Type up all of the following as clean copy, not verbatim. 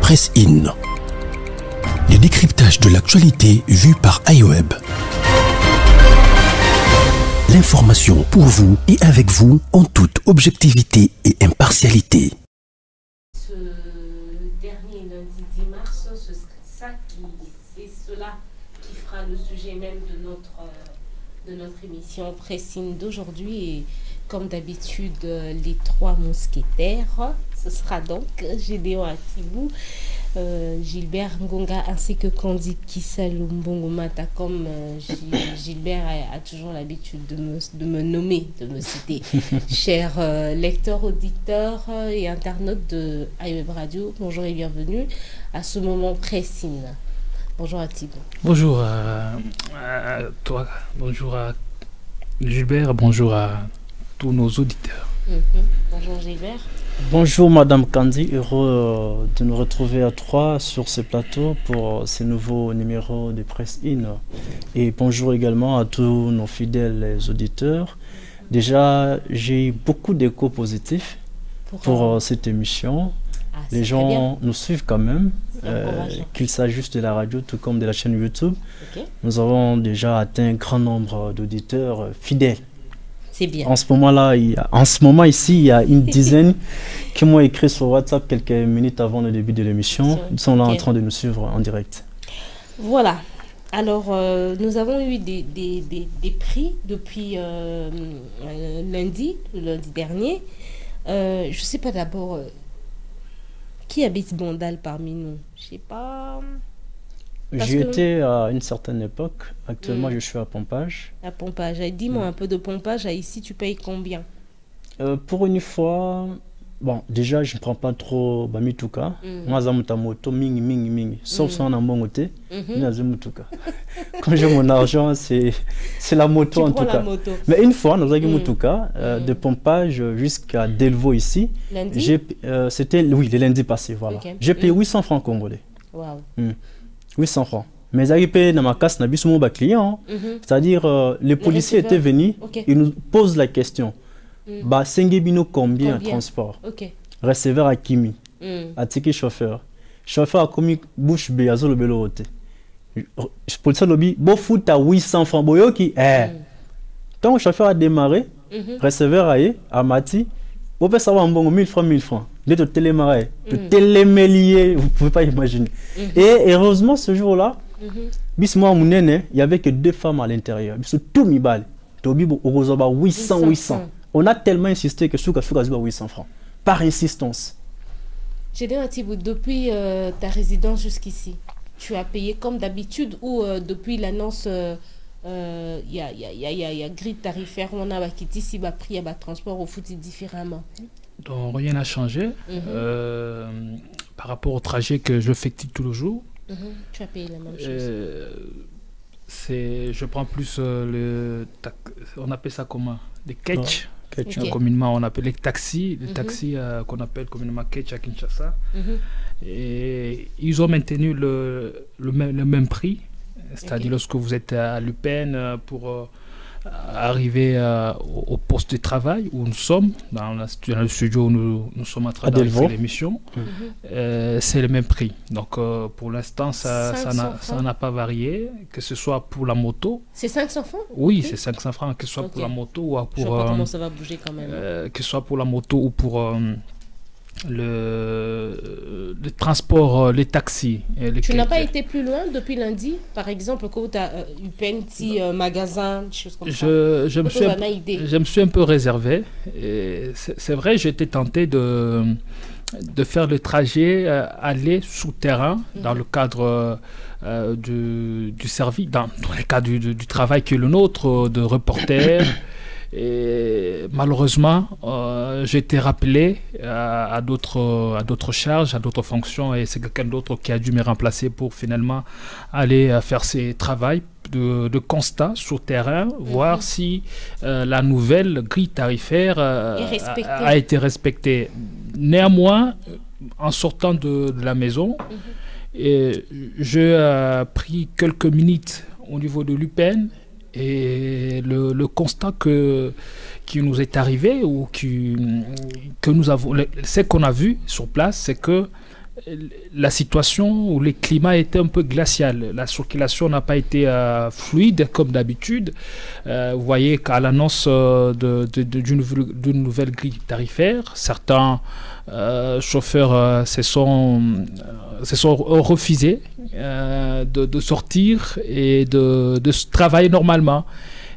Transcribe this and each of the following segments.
Presse In. Le décryptage de l'actualité vu par iWeb. L'information pour vous et avec vous en toute objectivité et impartialité. Ce dernier lundi 10 mars, c'est cela qui fera le sujet même de notre émission Presse In d'aujourd'hui. Et comme d'habitude, les trois mousquetaires, ce sera donc Gédéon Atibou, Gilbert Ngonga ainsi que Candide Kissalou Mbongomata. Comme Gilbert a toujours l'habitude de me nommer, de me citer. Chers lecteurs, auditeurs et internautes de iWeb Radio, bonjour et bienvenue à ce moment Presse In. Bonjour Atibou. Bonjour à toi, bonjour à Gilbert, bonjour à tous nos auditeurs. Bonjour Gilbert. Bonjour Madame Candy, heureux de nous retrouver à trois sur ce plateau pour ce nouveau numéro de Presse In. Et bonjour également à tous nos fidèles auditeurs. Déjà, j'ai eu beaucoup d'échos positifs pour cette émission. Les gens nous suivent quand même, qu'il s'agisse de la radio tout comme de la chaîne YouTube. Okay. Nous avons déjà atteint un grand nombre d'auditeurs fidèles. C'est bien. En ce moment ici, il y a une dizaine qui m'ont écrit sur WhatsApp quelques minutes avant le début de l'émission. Ils sont là en train de nous suivre en direct. Voilà. Alors, nous avons eu des prix depuis le lundi dernier. Je ne sais pas d'abord qui habite Bandal parmi nous. Je ne sais pas... J'y étais à une certaine époque. Actuellement, je suis à Pompage. À Pompage. Dis-moi un peu de Pompage. Ici, tu payes combien? Pour une fois, bon, déjà, je ne prends pas trop Mituka. Moi, j'ai mon moto, mingi. Sauf si on a mon côté, j'ai Mituka. Quand j'ai mon argent, c'est la moto en tout cas. Mais une fois, nous avons Mituka, de Pompage jusqu'à Delvaux ici. C'était, oui, le lundi passé, voilà. Okay. J'ai payé 800 francs congolais. Wow. 800 francs. Mais j'ai payé dans ma casse, mon client. C'est-à-dire, les policiers étaient venus, ils nous posent la question. Bah, Sengebino combien transport? Receveur à Kimi, à Tiki chauffeur. Chauffeur a commis bouche B, à Zolo Belorote. Policier lobby, bon foot à 800 francs. Boyoki, tant le chauffeur a démarré, receveur à Mati, vous pouvez savoir un bon 1000 francs. De te télémarrer, de télémélier, vous ne pouvez pas imaginer. Et heureusement, ce jour-là, il n'y avait que 2 femmes à l'intérieur. Tout mi balle. 800. On a tellement insisté que Souka 800 francs. Par insistance. Gédéon Atibou, depuis ta résidence jusqu'ici, tu as payé comme d'habitude ou depuis l'annonce, il y a grille tarifaire, on a quitté si bas prix à transport au foot différemment? Donc rien n'a changé par rapport au trajet que je fais tous les jours. Tu as payé la même chose. Je prends plus on appelle ça comment? Des ketch. Okay. Communément on appelle les taxis, qu'on appelle communément ketch à Kinshasa. Et ils ont maintenu le même prix, c'est-à-dire lorsque vous êtes à Lupin pour arriver au poste de travail où nous sommes, dans le studio où nous sommes en train de faire l'émission, c'est le même prix. Donc pour l'instant, ça n'a pas varié, que ce soit pour la moto. C'est 500 francs? Oui, c'est 500 francs, que ce soit pour la moto ou pour... Je vois pas comment ça va bouger quand même. Que ce soit pour la moto ou pour... le transport, les taxis. Tu n'as pas été plus loin depuis lundi, par exemple, quand tu as eu petit magasin, des choses comme ça? Je me suis un peu réservé. C'est vrai, j'étais tenté de faire le trajet aller souterrain dans le cadre du service, dans le cadre du travail qui est le nôtre, de reporter. Et malheureusement, j'ai été rappelé à d'autres charges, à d'autres fonctions, et c'est quelqu'un d'autre qui a dû me remplacer pour finalement aller faire ces travaux de constat sur terrain, voir si la nouvelle grille tarifaire a été respectée. Néanmoins, en sortant de la maison, j'ai pris quelques minutes au niveau de l'UPN. Et le constat qui nous est arrivé ou que nous avons, ce qu'on a vu sur place, c'est que la situation où le climat était un peu glacial. La circulation n'a pas été fluide comme d'habitude. Vous voyez qu'à l'annonce d'une nouvelle grille tarifaire, certains chauffeurs se sont refusés de sortir et de travailler normalement.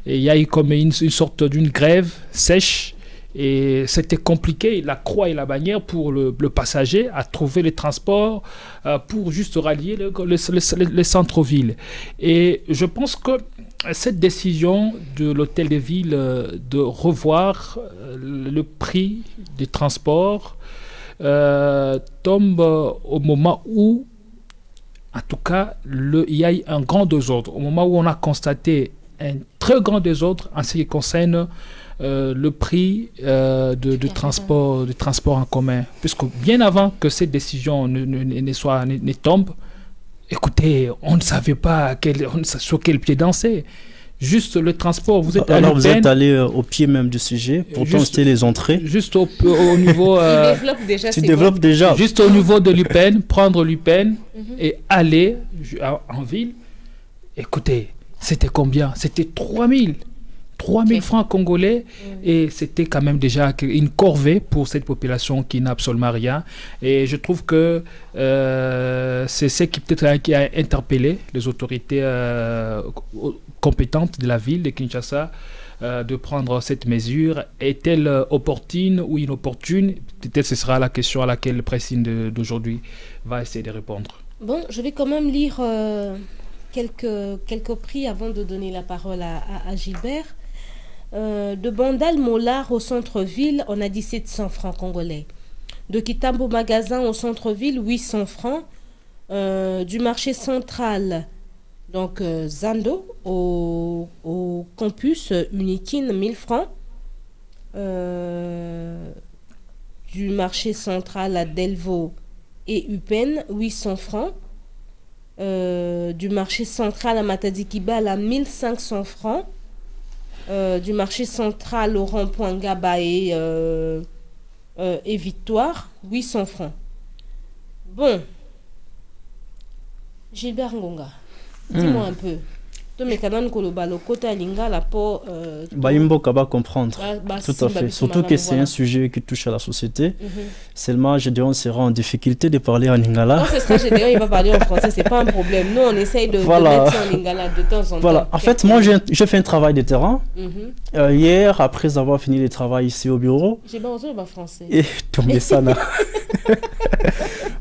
Et il y a eu comme une sorte d'une grève sèche. Et c'était compliqué, la croix et la bannière pour le passager à trouver les transports pour juste rallier le centre-ville. Et je pense que cette décision de l'hôtel de ville de revoir le prix des transports tombe au moment où, en tout cas, il y a eu un grand désordre. Au moment où on a constaté un très grand désordre en ce qui concerne le prix de transport en commun. Puisque bien avant que cette décision ne tombe, écoutez, on ne savait pas sur quel pied danser. Juste le transport, vous êtes alors vous êtes allé au pied même du sujet, pourtant c'était les entrées. Juste au niveau... tu développes déjà. Juste au niveau de l'UPEN, prendre l'UPEN et aller en ville. Écoutez, c'était combien? C'était 3000 francs congolais et c'était quand même déjà une corvée pour cette population qui n'a absolument rien. Et je trouve que c'est ce qui a interpellé les autorités compétentes de la ville de Kinshasa de prendre cette mesure. Est-elle opportune ou inopportune? Peut-être ce sera la question à laquelle le pressing d'aujourd'hui va essayer de répondre. Bon, je vais quand même lire quelques prix avant de donner la parole à Gilbert. De Bandal Molar au centre-ville, on a dit 700 francs congolais. De Kitambo Magasin au centre-ville, 800 francs. Du marché central, donc Zando, au campus Unikin, 1000 francs. Du marché central à Delvaux et Upen, 800 francs. Du marché central à Matadi-Kibala, 1500 francs. Du marché central au rond-point Gaba et Victoire, 800 francs. Bon, Gilbert Ngonga, dis-moi un peu. Baïmbo va comprendre. Tout à fait. Surtout que c'est un sujet qui touche à la société. Seulement, je dirais, on sera en difficulté de parler en lingala. Non, c'est ça, je dirais, il va parler en français, c'est pas un problème. Nous, on essaye de mettre ça en lingala de temps en temps. Voilà. En fait, moi, j'ai fait un travail de terrain. Hier, après avoir fini le travail ici au bureau. J'ai pas besoin de français. Et tombé ça là.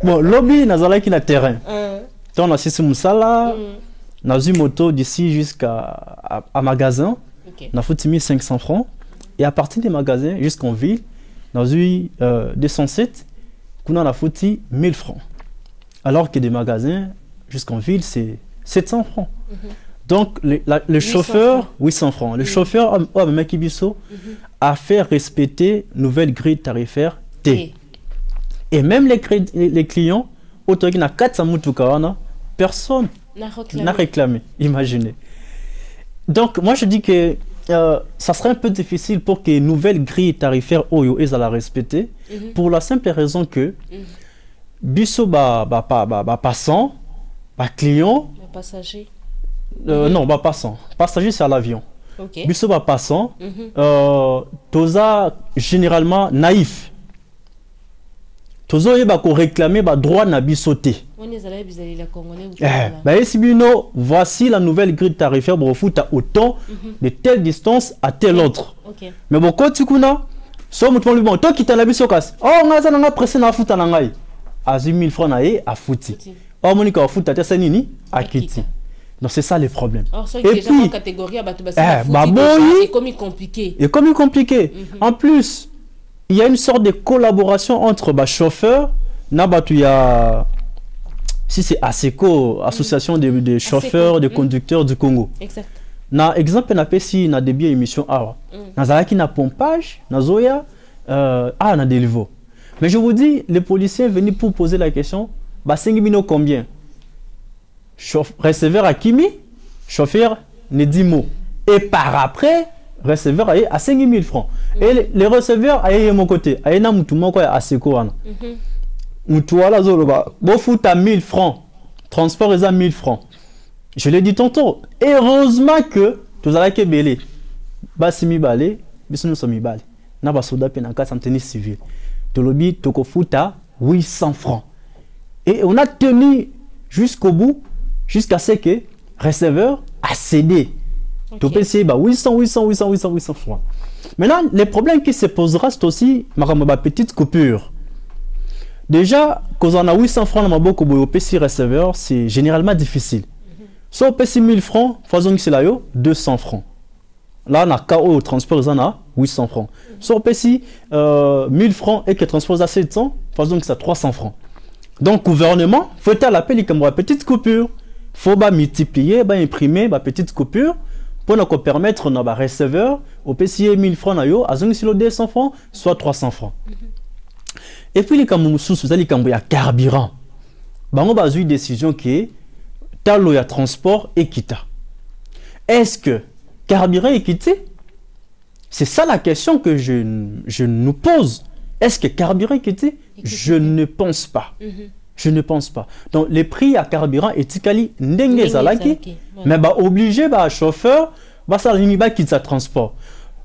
Bon, lobby, nazala qui na terrain. On a six moussala. Dans une moto d'ici jusqu'à magasin, on a foutu 1500 francs. Et à partir des magasins jusqu'en ville, dans une 207, on a foutu 1000 francs. Alors que des magasins jusqu'en ville, c'est 700 francs. Donc, le chauffeur, 800 francs. Le chauffeur, a fait respecter nouvelle grille tarifaire T. Et même les clients, autant qu'il y a 400 personne n'a réclamé, imaginez. Donc, moi, je dis que ça serait un peu difficile pour que nouvelle grille tarifaire Oyo aient à la respecter, pour la simple raison que biso passant, client, passager. Non, passant. Passager, c'est à l'avion. Biso passant, toza généralement naïf. Tozo yeba ko réclamer ba droit na bisoté. Voici la nouvelle grille tarifaire pour foot à autant de telle distance à telle autre. Mais bon, quand tu connais, so mutu lui bon, toi qui t'as la bisokas. Oh, on a ça na pressé na foot na ngai. À 1000 francs na e à fouti. Oh, monika au foot à tessa nini à kiti. Donc c'est ça les problèmes. Et puis catégorie et comme compliqué. Et comme compliqué. En plus, il y a une sorte de collaboration entre chauffeurs, si c'est ASECO, Association des chauffeurs, des conducteurs du Congo. Exact. Na exemple na pesi na début émission awa. Na zalaki na pompage, na zoya na déliveau. Mais je vous dis, les policiers venus pour poser la question, sengibino combien? Receveur à Kimi, chauffeur ne dit mot. Et par après, receveur à 5000 francs. Et les receveurs à mon côté, à ASECO. Mutuala Zoloba, Bofou à 1000 francs. Transport est à 1000 francs. Je l'ai dit tantôt. Heureusement que tu as la belé. Basimi balé, bisous sommes balé. N'a pas soda penaka sans tenir civil. Tu l'obi toko futa 800 francs. Et on a tenu jusqu'au bout, jusqu'à ce que receveur a cédé. Tu peux essayer 800 francs. Maintenant, le problème qui se posera, c'est aussi ma petite coupure. Déjà, quand on a 800 francs dans ma boîte au PC receveur, c'est généralement difficile. Soit au PC 1000 francs, faisons que c'est là, 200 francs. Là, on a KO au transport, on a 800 francs. Soit au PC 1000 francs et que le transport à 700, faisons que c'est 300 francs. Donc, gouvernement, il faut l'appeler comme une petite coupure. Il faut multiplier, imprimer une petite coupure pour nous permettre à receveur au PC 1000 francs, à 200 francs, soit 300 francs. Et puis, les Kamoussous, il y a carburant. On a une décision qui est talo ya transport et kita. Est-ce que carburant est quitté? C'est ça la question que je nous pose. Est-ce que carburant est quitté? Je ne pense pas. Je ne pense pas. Donc, les prix à carburant est tikali ndenge zalaki, mais obligé chauffeur ça limite quitte sa transport.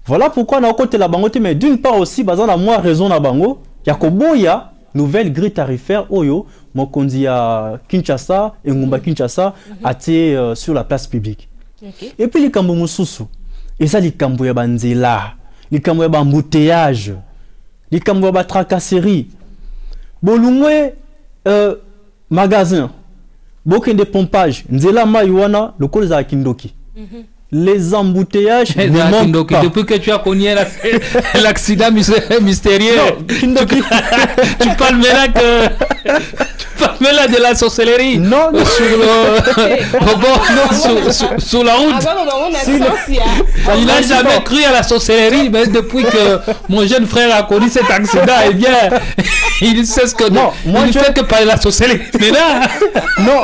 Voilà pourquoi on a côté la bangote, mais d'une part aussi on a moins raison na bango. Yakoboya nouvelle grille tarifaire oyo mokondi ya Kinshasa et Ngumba Kinshasa até sur la place publique. Et puis les kambo mususu et ça les kambo ya banzela, les kambo ya embouteillage, les kambo ya tracasserie. Bolungwe magasin bokende pompage nzela maywana lokolo za kindoki. Les embouteillages ne manquent pas. Depuis que tu as connu l'accident mystérieux, tu parles là de la sorcellerie. Non, sur la route. Il n'a jamais cru à la sorcellerie, mais depuis que mon jeune frère a connu cet accident, eh bien, il sait ce que non. Moi, je ne fais que parler de la sorcellerie. Mais là, non,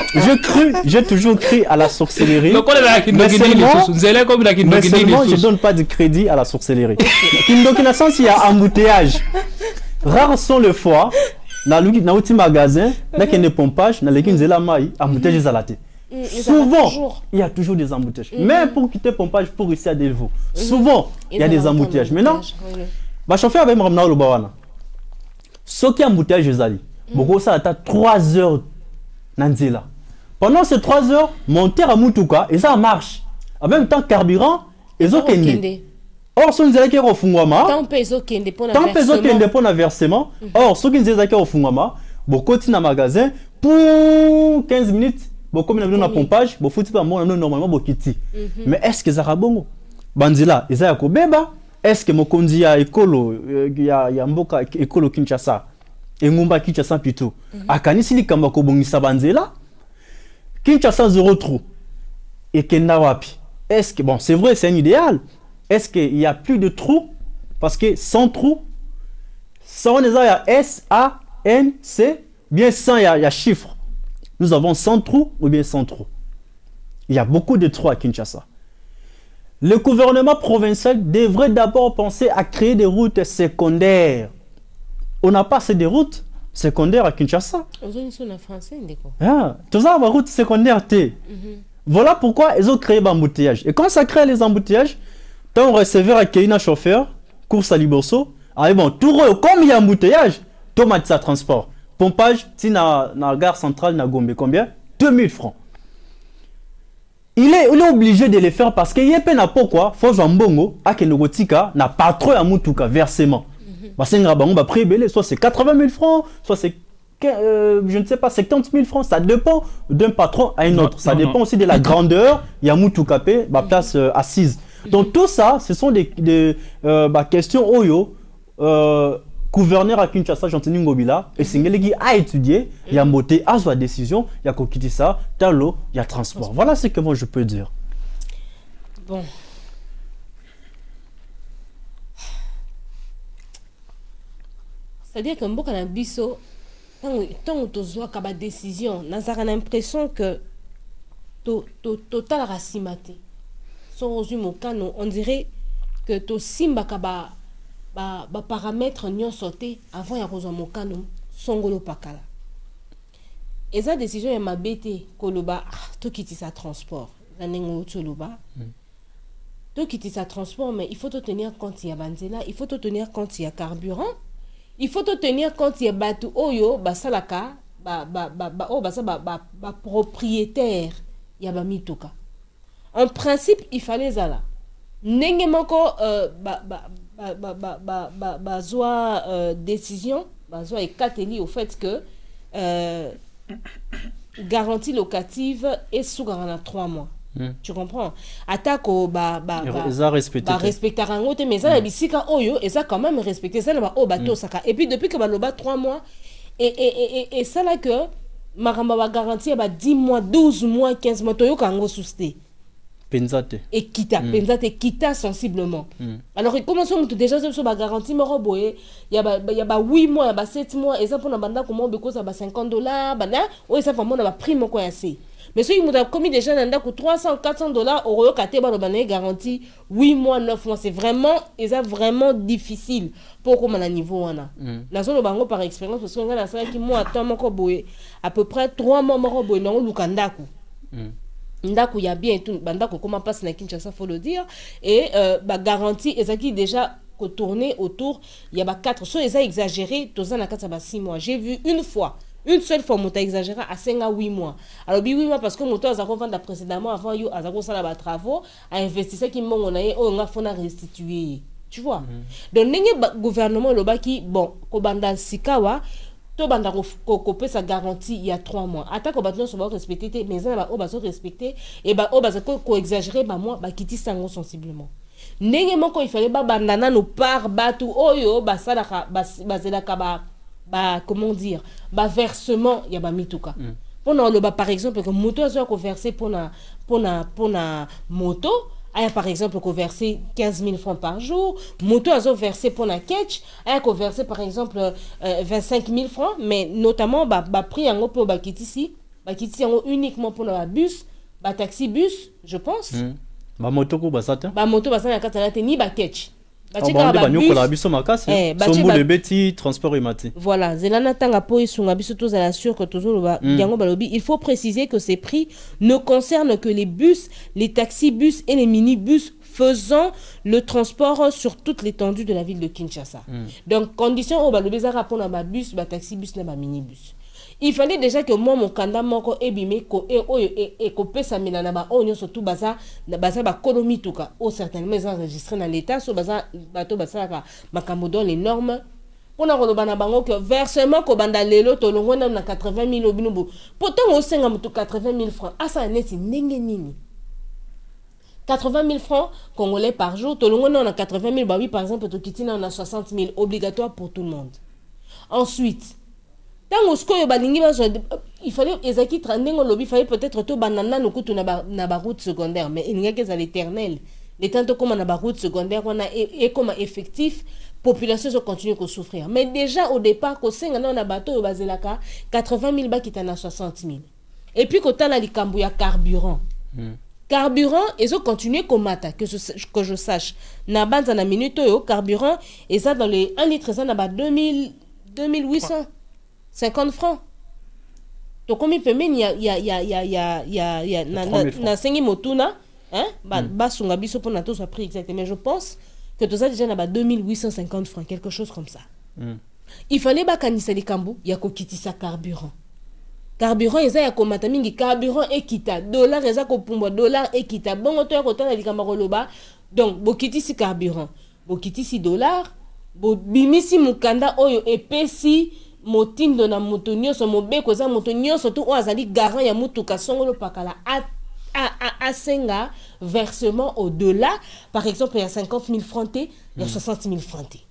j'ai toujours cru à la sorcellerie. Mais seulement, je ne donne pas de crédit à la sorcellerie. Dans sens, il y a embouteillage. Rares sont les fois, dans le petit magasin, dans le pompage, dans le embouteillage à la tête. Souvent, il y a toujours des embouteillages. Même pour quitter le pompage, pour ici à Delvaux, souvent, il y a des embouteillages. Maintenant, le chauffeur avait ramené le bawana. Ce qui est embouteillage, beaucoup ça attend 3 heures. Pendant ces 3 heures, monter à Moutouka, et ça marche. En même temps, carburant, ils ont kende. Or, ceux qui ont fungwama, tant peso kende pour un versement. Or, ceux qui ont fungwama, beaucoup de magasin pour 15 minutes, beaucoup de pompage, beaucoup de normalement beaucoup de mais est-ce que ça a bon? Bandila, ils ont beba. Est-ce que mokondi ya ekolo ya mboka ekolo Kinshasa, et Ngumba Kinshasa plutôt. Akanisi li kamba ko bongisa banzela. Kinshasa zéro trou. Et Kenda wapi? Est-ce que, bon, c'est vrai, c'est un idéal. Est-ce qu'il y a plus de trous? Parce que sans trous, sans les il y a S, A, N, C, bien sans, il y a chiffre. Nous avons 100 trous ou bien 100 trous. Il y a beaucoup de trous à Kinshasa. Le gouvernement provincial devrait d'abord penser à créer des routes secondaires. On n'a pas assez de routes secondaires à Kinshasa. Ah, tout ça, la route secondaire, voilà pourquoi ils ont créé l'embouteillage. Et quand ça crée les embouteillages, tant on receveur accueilli un chauffeur, course à Liboso, bon, tout comme il y a embouteillage, tomate ça transport. Pompage, si na gare centrale na Gombe, combien? 2000 francs. Il est obligé de les faire parce qu'il y a peine à pourquoi, faut Zambongo, à Kenogotika, n'a pas trop à Moutouka, versement. Soit c'est 80 000 francs, soit c'est je ne sais pas, 70 000 francs, ça dépend d'un patron à un autre. Ça dépend aussi de la grandeur. Il y a Moutoukapé, ma place assise. Donc tout ça, ce sont des questions oyo. Gouverneur à Kinshasa, Jean-Tini Ngobila, et Singelegi a étudié, il y a moté à sa décision, il y a Kokitissa, Talo, il y a transport. Voilà ce que moi je peux dire. Bon. C'est-à-dire que beaucoup de biso, tant que tu as une décision, on a l'impression que total racimaté. On dirait que tu simba kaba paramètres n'y sauté avant ya rozo mokano songolo pakala. Et sa décision est ma bête koloba to quitter sa transport. Zanengo toloba. To quitter sa transport mais il faut te tenir compte il y a banzela, il faut te tenir compte il y a carburant. Il faut te tenir compte il y a batu oyo basalaka propriétaire il y a mitoka. En principe il fallait ça là. Nenge moko décision bazoa et kateli au fait que garantie locative est sous garantie 3 mois. Tu comprends? Attaque au respecter rangote mais ça la bisika oyo et ça quand même respecter ça là au bateau saka et puis depuis que baloba 3 mois et ça là que maramba va garantie ba 10 mois 12 mois 15 mois toyo kango sousté Penzate. Et quitta sensiblement. Alors, comment ça, déjà, sur la garantie, il y a 8 mois, il y a 7 mois, et ça, pour la bande, comment ça va $50, ou ça, vraiment, on a pris mon coin assez. Mais si il a commis déjà $300, $400, au royaume, garantie 8 mois, 9 mois, c'est vraiment difficile pour comment à niveau on a. La zone bango par expérience, parce qu'on a la salle qui moi attend mon coboé à peu près 3 mois, mon coboé, non, Lukandaku. Ndako ya bien tout bandako comment passe na Kinshasa faut le dire et garantie ezaki déjà ko tourner autour il y a 4 so eza exagéré tozana kata ba 6 mois j'ai vu une seule fois moto exagéré à 5 à 8 mois alors 8 mois parce que moto azako vendre précédemment avant yo azako sala ba travaux a investisseur qui mongo na ye o nga fona restituer tu vois donc nenge gouvernement lo baki bon ko banda sikawa to banda ko sa garantie il y a 3 mois attaque ko batno so ba respecter mais ça ba o ba so respecter et ba o ba ko exagérer ba moi ba kiti sango sensiblement ndenge moko il fallait ba bandana no par batu oyo ba salaka ba zelaka ba comment dire ba versement ya ba mituka pendant le ba par exemple que moto a ko verser pour na moto aya par exemple ko verser 15 000 francs par jour moto a versé pour la catch aya ko verser par exemple 25 000 francs mais notamment ba prix en pour ba kitisi uniquement pour la bus ba taxi bus je pense ba moto ko basata ya katana ni ba catch voilà, il faut préciser que ces prix ne concernent que les bus, les taxi-bus et les minibus faisant le transport sur toute l'étendue de la ville de Kinshasa. Donc, condition au balobeza rapport à bus, taxi-bus et minibus. Il fallait déjà que moi mon kanda moko ebime ko et ko pesa milana ba onyo surtout baza ba kolomi tuka au certainement enregistré dans l'état so baza bato basaka makambo dans les normes pour na kolobana bango que versement ko banda lelo to longo na 80 000 obinubu pourtant au senga mutu 80 000 francs asa neti ndenge nini 80 000 francs congolais par jour to longo na 80 000 bah oui par exemple to kitina on a 60 000 obligatoire pour tout le monde. Ensuite il fallait il fallait peut-être tout banana no kutu na ba route secondaire mais il n'y a que à l'éternel les temps comme na ba route secondaire on a et comme effectif population se continue à souffrir mais déjà au départ ko senga na bateau bazelaka 80 000 ba kitana 60 000 et puis ko tala likambu ya carburant carburant ils ont continué comme mata que je sache na banza na minute yo carburant et ça dans les 1 litre ça na ba 2850 francs. Donc comme il peut même il y a na sengi motuna hein ba sunga biso pour na to soit prix exactement mais je pense que tout ça déjà na ba 2850 francs quelque chose comme ça. Il fallait ba kanisa likambu ya ko kitisa carburant. Carburant eza ya komata mingi carburant ekita dollar eza ko pumba dollar ekita bongo to ya ko tana likamba koloba donc bokitisi carburant bokitisi dollar bo bimisi mukanda oyo epesi motindo na moto nyonso mobeko za moto nyonso to azali garant ya mutuka songolo pakala asenga versement au-delà par exemple il y a 50 000 francs il y a 60 000 francs.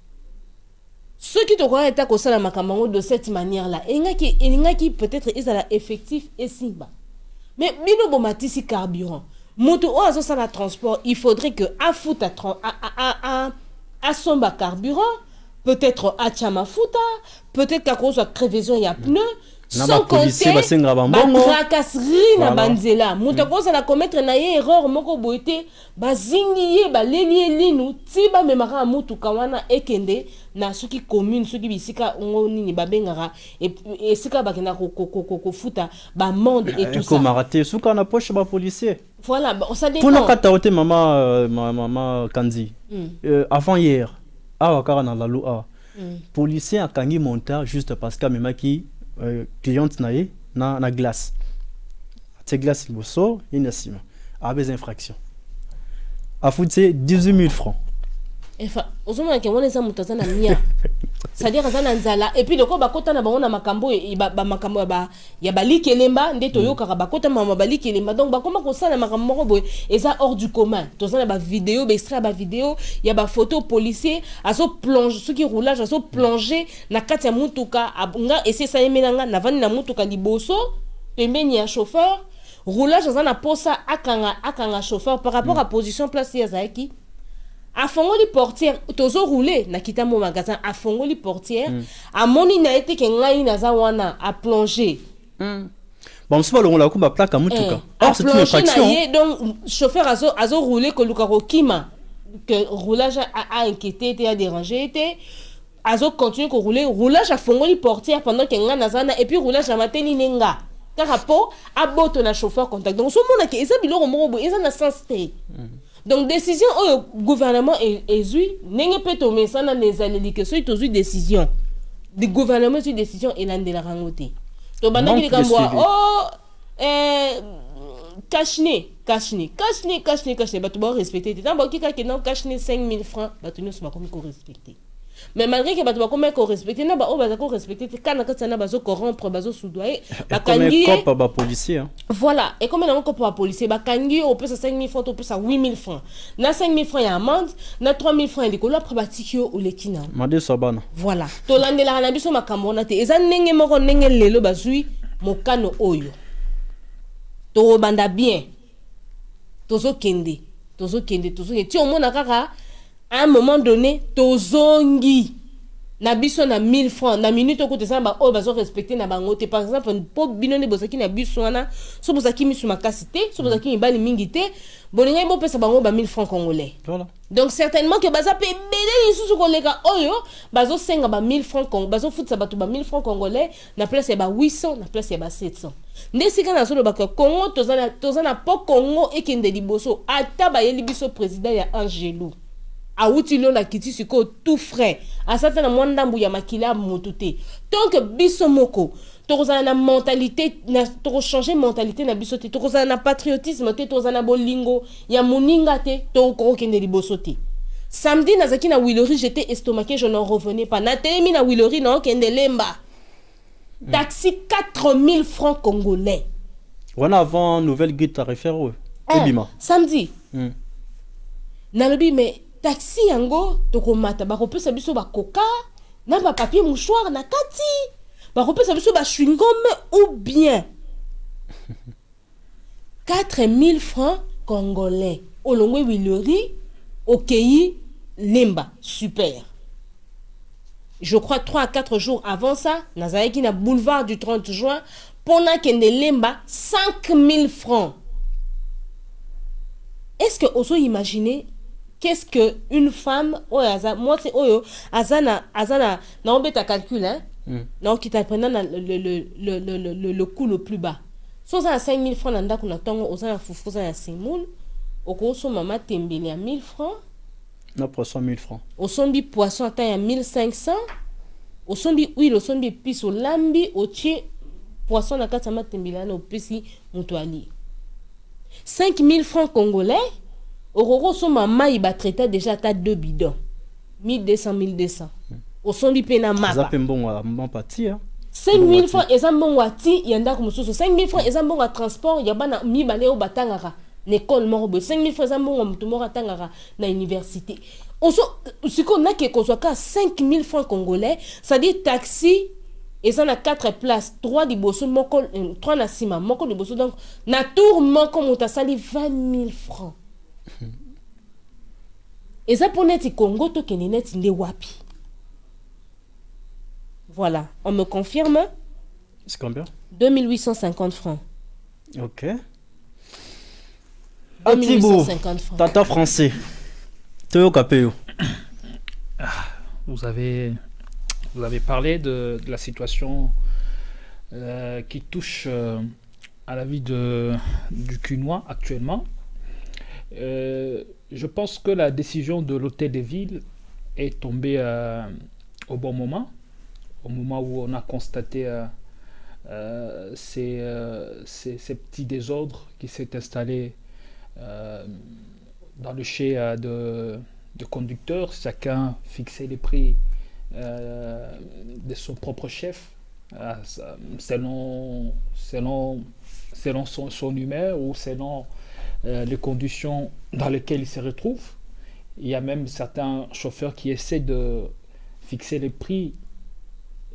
Ceux qui te croient état ko sala makambo de cette manière là engaki peut-être ils ala effectif et simba mais bino bomatisi carburant moto o azo sala transport il faudrait que afuta à son carburant peut-être à Chamafuta, peut-être qu'à cause de la crevaison il y a pneu, sans compter batracasserie na banzela mutu akozala commettre na ye erreur moko boye te bazingi ye baleli ye linu ti bamemaka mutuka wana ekende na soki commune soki bisika ngo nini babengaka esika bakenda kofuta bamende et tout ça komaka te suka na poche bapolicier. Voilà, ça dépend. Pour nous kataote maman Kanzi avant hier awa kaka na la loi policier a kangi monteur juste parce que même qui cliente na glace. C'est glace bosso inasima a des infractions. A foutu 18 000 francs. Enfin, ozomona ke wona za mutaza na mia. C'est-à-dire za nzala et puis loko bakota na bango na makambo ba makambo ya baliki elemba nde toyoka bakota mama baliki elemba donc bakoma ko sala makambo moko boye eza hors du commun. Toza na ba vidéo, ba extrait ba vidéo, ya ba photo policier azo plonge ce qui roulage azo plonger na kati ya mutuka nga ese sa yemenanga na vani na mutuka liboso pembeni ya chauffeur roulage za na posa akanga chauffeur par rapport à position place ya zaiki. A fongoli portière, tozo roulé na kita mo magasin a fongoli portière, a moni na été ke ngai na za wana a plongé. Bon, c'est pas le la kumba plaque à mutuka. Or c'est une infraction. Donc chauffeur azo roulé ko lukaro kima que roulage a inquiété et a dérangé était azo continue ko rouler roulage a fongoli portière pendant que ngai na za na et puis roulage a mateni nenga. Car rapport a boto na chauffeur contact. Donc so mona ke eza biloko moko eza na sens te. Donc décision au gouvernement est n'est pas tout mais ça n'a les que soit une décision du gouvernement sur décision et l'un de la rangoté. Donc maintenant il dit oh cachné bah tu dois respecter tant bon qui a non cachné 5 000 francs bah tu ne sais pas comment respecter. Mais malgré que bah tu vas comment respecter na bah on va respecter quand ça na bah zo corrompre bah zo soudoyer bah kangi bah policier voilà et comme on pour policier bah kangi on peut ça 5 000 francs on peut ça 8 000 francs na 5 000 francs ya amende na 3 000 francs de après bah tikio ou les kina mande sabana voilà to landela na biso makambo na te eza ndenge moko ndenge lelo bazui mokano oyo to banda bien tozo kende ti omona kaka à un moment donné tozongi na biso na 1000 francs na minute ko te samba o bazo respecter na bango te par exemple po binone bozaki na biso wana so bozaki misu makasi te so bozaki mibali mingi te bolinga bo pesa bango ba 1000 francs congolais. Voilà. Donc certainement que baza pe belé lisusu koleka oyo bazo senga ba 1000 francs congolais bazo futsa bato ba 1000 francs congolais na place ya ba 800 na place ya ba 700. Ndesika na solo baka Congo tozana po Congo ekende liboso ata ba yeli biso président ya Angelou. A outilo la kiti siko tout frais a certains mwandambu ya makila motute tant que biso moko tozana na mentalité na to changer mentalité na biso te tozana na patriotisme te tozana bolingo ya muninga te to ko kende liboso te samedi nazaki na Wilori j'étais estomaqué je n'en revenais pas na telemi na Wilori na kende lemba taxi 4 000 francs congolais on avant nouvelle guide tarifaire ebima samedi na lobi mais taxi yango tokomata bakopesa biso bakoka na ba papier mouchoir na kati bakopesa biso ba chewing gum ou bien 4 000 francs congolais olongwe Wilori okei lemba super. Je crois 3 à 4 jours avant ça nazalaki na boulevard du 30 juin pona kende lemba 5 000 francs. Est-ce que oso imaginer qu'est-ce que une femme moi c'est oyo azana na obeta calcul hein non qui t'apprenant le coût le plus bas so ça 5 000 francs nanda kuna tongo ozana fufuza ya simul okoso mama tembele à 1000 francs na poisson 1000 francs osombi poisson ata ya 1500 osombi huile osombi épice olambi otie poisson na kati ya matembele na opesi mutu ali 5 000 francs congolais. Au son maman il va traiter déjà à 2 bidons 1200 1200 au son du pena mapa ça fait bon à mon parti 5 000 francs et ça bon wati yanda comme 5 000 francs et ça bon à transport ya bana mi balé au batangara l'école morobo 5 000 francs ça bon mutu moro tangara na université oso siko na ke kozwa ka 5 000 francs congolais ça dit taxi et ça na 4 places 3 liboso moko 3 na sima moko liboso donc na tour moko mutasali 20 000 francs. Et ça pour net Congo to kenenet nde wapi. Voilà, on me confirme C'est combien? 2850 francs. Ok. 2850 francs. Tata français. Théo Capéo. Vous avez parlé de la situation qui touche à la vie du Cunois actuellement. Je pense que la décision de l'Hôtel des Villes est tombée au bon moment, au moment où on a constaté ces petits désordres qui s'est installés dans le chez de conducteurs. Chacun fixait les prix de son propre chef selon son humeur ou selon les conditions dans lesquelles il se retrouve. Il y a même certains chauffeurs qui essaient de fixer les prix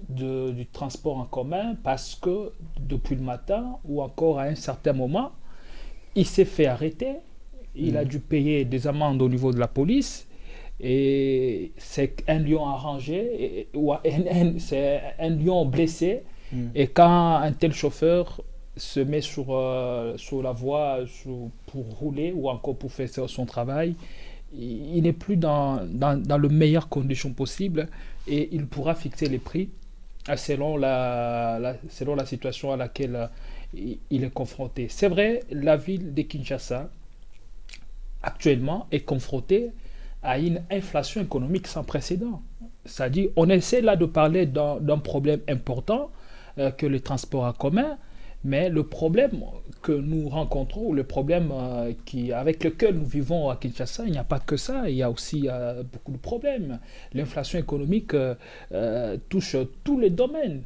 du transport en commun parce que depuis le matin ou encore à un certain moment, il s'est fait arrêter, il a dû payer des amendes au niveau de la police et c'est un lion arrangé ou c'est un lion blessé. Et quand un tel chauffeur se met sur la voie pour rouler ou encore pour faire son travail, il n'est plus dans les meilleures conditions possibles et il pourra fixer les prix selon la situation à laquelle il est confronté. C'est vrai, la ville de Kinshasa actuellement est confrontée à une inflation économique sans précédent. C'est-à-dire, on essaie là de parler d'un problème important que les transports en commun, mais le problème que nous rencontrons, le problème avec lequel nous vivons à Kinshasa, il n'y a pas que ça, il y a aussi beaucoup de problèmes. L'inflation économique touche tous les domaines.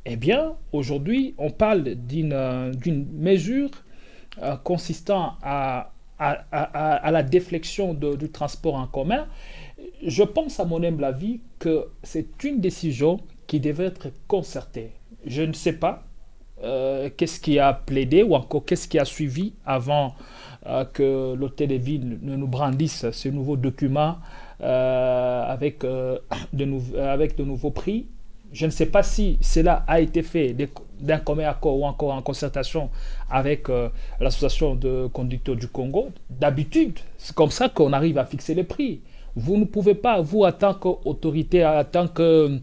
Eh bien, aujourd'hui, on parle d'une mesure consistant à la déflexion du transport en commun. Je pense, à mon humble avis, que c'est une décision qui devrait être concertée. Je ne sais pas qu'est-ce qui a plaidé ou encore qu'est-ce qui a suivi avant que l'Hôtel des Villes ne nous brandisse ce nouveau document avec de nouveaux prix. Je ne sais pas si cela a été fait d'un commun accord ou encore en concertation avec l'association de conducteurs du Congo. D'habitude, c'est comme ça qu'on arrive à fixer les prix. Vous ne pouvez pas, vous, en tant qu'autorité, en tant que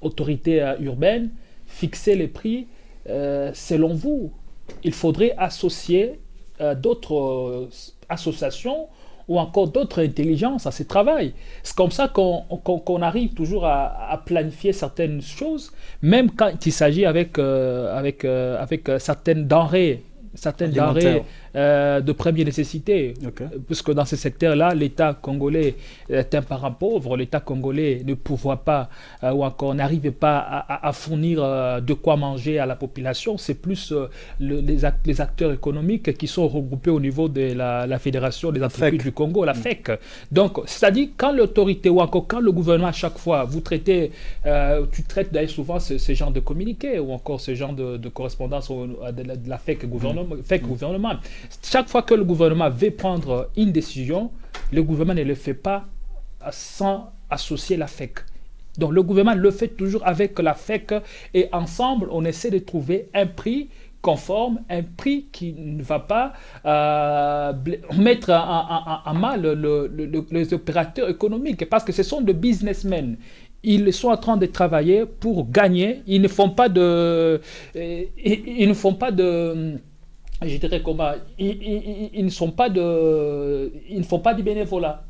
autorité urbaine, fixer les prix selon vous. Il faudrait associer d'autres associations ou encore d'autres intelligences à ce travail. C'est comme ça qu'on arrive toujours à planifier certaines choses, même quand il s'agit avec certaines denrées de première nécessité. Okay. Puisque dans ce secteur-là, l'État congolais est un parent pauvre, l'État congolais ne pourvoit pas ou encore n'arrive pas à fournir de quoi manger à la population. C'est plus les acteurs économiques qui sont regroupés au niveau de la Fédération des entreprises du Congo, la FEC. Donc, c'est-à-dire quand l'autorité ou encore quand le gouvernement, à chaque fois, tu traites d'ailleurs souvent ce genre de communiqué ou encore ce genre de correspondance de la FEC gouvernement. Chaque fois que le gouvernement veut prendre une décision, le gouvernement ne le fait pas sans associer la FEC. Donc le gouvernement le fait toujours avec la FEC et ensemble on essaie de trouver un prix conforme, un prix qui ne va pas mettre en mal les opérateurs économiques parce que ce sont des businessmen. Ils sont en train de travailler pour gagner. Ils ne font pas je dirais comment, ils ne font pas du bénévolat.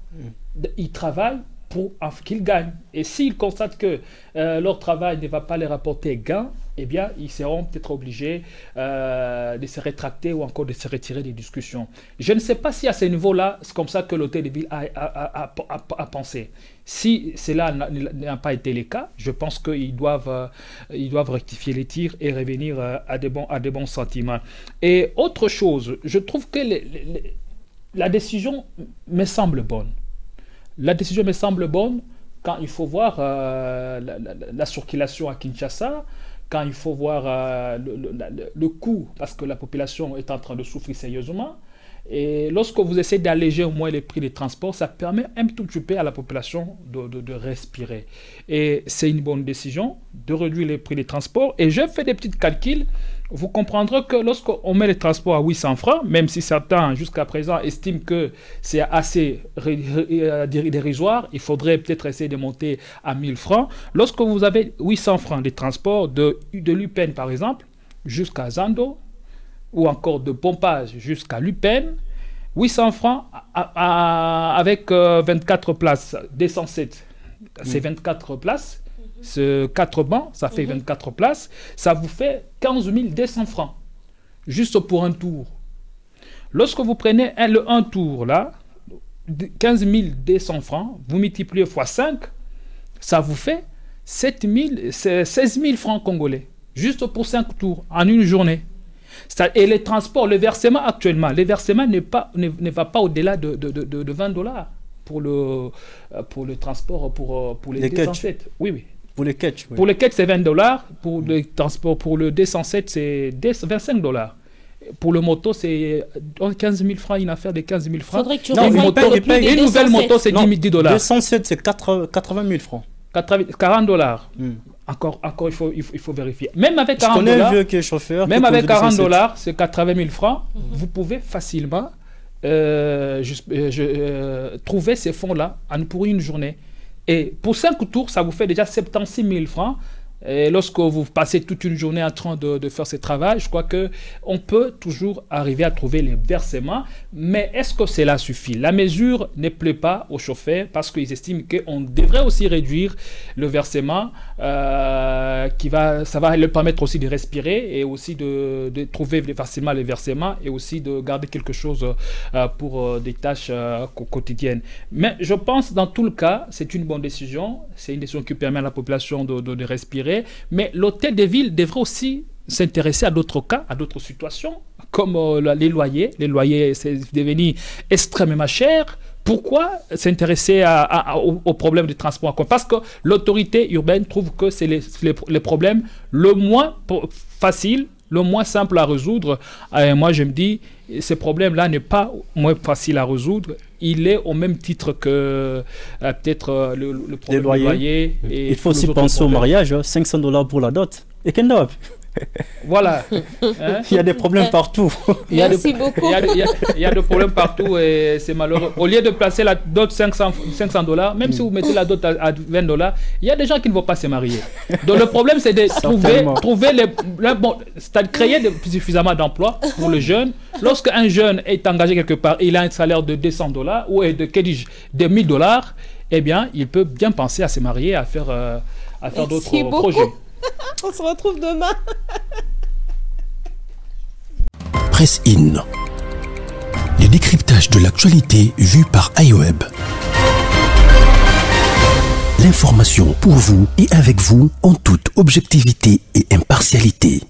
Ils travaillent pour qu'ils gagnent. Et s'ils constatent que leur travail ne va pas les rapporter gain, eh bien, ils seront peut-être obligés de se rétracter ou encore de se retirer des discussions. Je ne sais pas si à ce niveau-là, c'est comme ça que l'Hôtel des Villes a pensé. Si cela n'a pas été le cas, je pense qu'ils doivent rectifier les tirs et revenir à de bons sentiments. Et autre chose, je trouve que la décision me semble bonne. La décision me semble bonne quand il faut voir la circulation à Kinshasa, quand il faut voir le coût, parce que la population est en train de souffrir sérieusement. Et lorsque vous essayez d'alléger au moins les prix des transports, ça permet un tout petit peu à la population de respirer. Et c'est une bonne décision de réduire les prix des transports. Et je fais des petits calculs. Vous comprendrez que lorsqu'on met les transports à 800 francs, même si certains jusqu'à présent estiment que c'est assez dérisoire, il faudrait peut-être essayer de monter à 1000 francs. Lorsque vous avez 800 francs de transport de l'UPEN par exemple, jusqu'à Zando, ou encore de pompage jusqu'à l'UPEN, 800 francs avec 24 places, 207, c'est 24 places. Ce 4 bancs, ça fait 24 places, ça vous fait 15 200 francs, juste pour un tour. Lorsque vous prenez un tour là, 15 200 francs, vous multipliez x 5, ça vous fait 16 000 francs congolais, juste pour 5 tours, en une journée. Et les transports, le versement actuellement, le versement ne va pas au-delà de 20 $ pour le transport, pour les 207. Oui. Pour les catch, oui. Pour les catch, c'est 20 $. Pour le transport, pour le 207, c'est 25 $. Pour le moto, c'est 15 000 francs, une affaire de 15 000 francs. Faudrait que tu une nouvelle moto, c'est 10 $. 207, c'est 80 000 francs. 40 $. Encore, il faut vérifier. Même avec 40 $, je connais un vieux qui est chauffeur. Même avec 40 $, c'est 80 000 francs. Vous pouvez facilement trouver ces fonds-là pour une journée. Et pour 5 tours, ça vous fait déjà 76 000 francs. Et lorsque vous passez toute une journée en train de faire ce travail, je crois qu'on peut toujours arriver à trouver les versements. Mais est-ce que cela suffit? La mesure ne plaît pas aux chauffeurs parce qu'ils estiment qu'on devrait aussi réduire le versement. Ça va leur permettre aussi de respirer et aussi de trouver facilement les versements et aussi de garder quelque chose pour des tâches quotidiennes. Mais je pense dans tout le cas, c'est une bonne décision. C'est une décision qui permet à la population de respirer. Mais l'hôtel de ville devrait aussi s'intéresser à d'autres cas, à d'autres situations, comme les loyers. Les loyers, c'est devenu extrêmement cher. Pourquoi s'intéresser aux problèmes de transport? Parce que l'autorité urbaine trouve que c'est les problèmes le moins facile, le moins simple à résoudre. Et moi, je me dis, ce problème-là n'est pas moins facile à résoudre. Il est au même titre que peut-être le problème du loyer. Et il faut aussi penser au mariage, 500 $ pour la dot. Et qu'est-ce que voilà. Il y a des problèmes partout. Merci beaucoup. Il y a des problèmes partout et c'est malheureux. Au lieu de placer la dot 500 $, même si vous mettez la dot à 20 $, il y a des gens qui ne vont pas se marier. Donc le problème, c'est de créer suffisamment d'emplois pour les jeunes. Lorsqu'un jeune est engagé quelque part, il a un salaire de 200 $ ou de 1000 $, eh bien, il peut bien penser à se marier, à faire d'autres projets. On se retrouve demain. Presse In. Le décryptage de l'actualité vu par iWeb. L'information pour vous et avec vous en toute objectivité et impartialité.